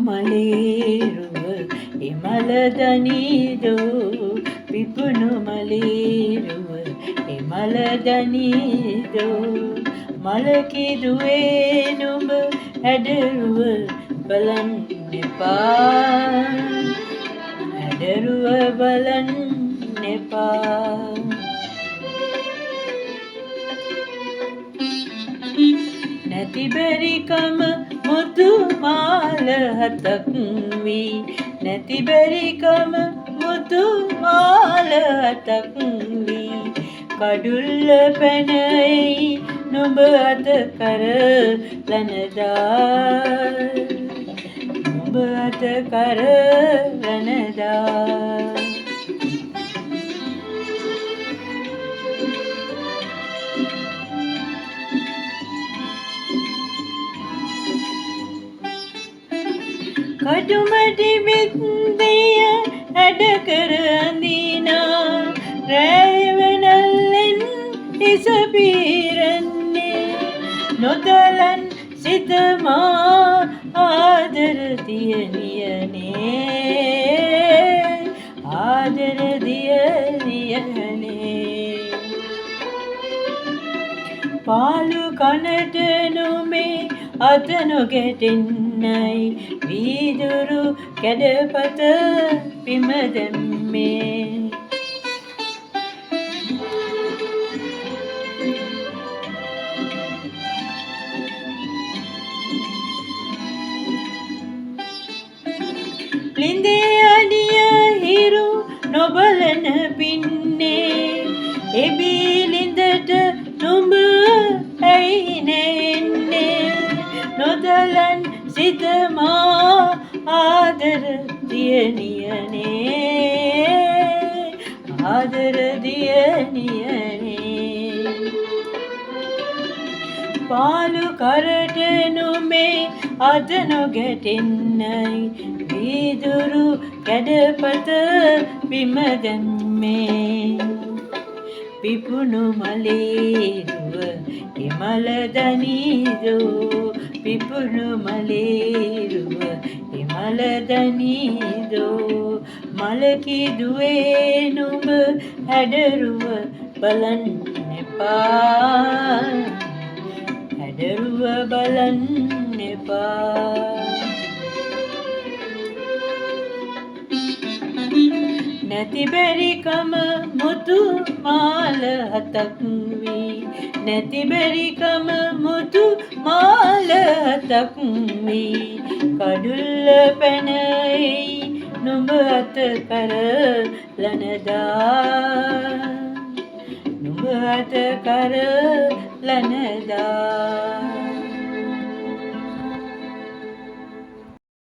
මලේරුව එමලදනීදෝ පිපුණු මලේරුව එමලදනීදෝ මලකිදුවේ නුඹ හැඩරුව බලන්න එපා හැඩරුව බලන්න එපා නැති බැරිකම මුතු මාල හතක් වී නැති බැරිකම මුතු මාල හතක් වී කඩුල්ල පැනයි නුඹ අත කරලනදා නුඹ අත කරලනදා කටුමැටි බිත්තිය හැඩ කර අඳිනා රැයවනල්ලෙන් හිස පීරන්නේ නොදලන් සිත මා ආදර දියණියනේ ආදර දියණියනේ පාලු කනට නොමේ අත නොගැටෙන්නයි වීදුරු කැඩපත පිම දැම්මේ ලිඳේ අඩිය හිරු නොබලන පින්නේ එබී ලිඳට නුඹ ඇයි නෙන්නේ නොදලන් සිත මා ආදර දියණියනේ ආදර දියණියනේ පාලු කරට නොමේ අත නොගැටෙන්නයි වීදුරු කැඩපත බිම දැම්මේ පිපුණු මලේරුව එමලදනීදෝ පිපුණු මලේරුව එමලදනීදෝ මලකිදුවේ නුඹ හැඩරුව බලන්න එපා හැඩරුව බලන්න එපා නැති බැරිකම මුතු මාල හතක් වී නැති බැරිකම මුතු මාල හතක් වී කඩුල්ල පැනයි නුඹ අත කරලනදා නුඹ අත කරලනදා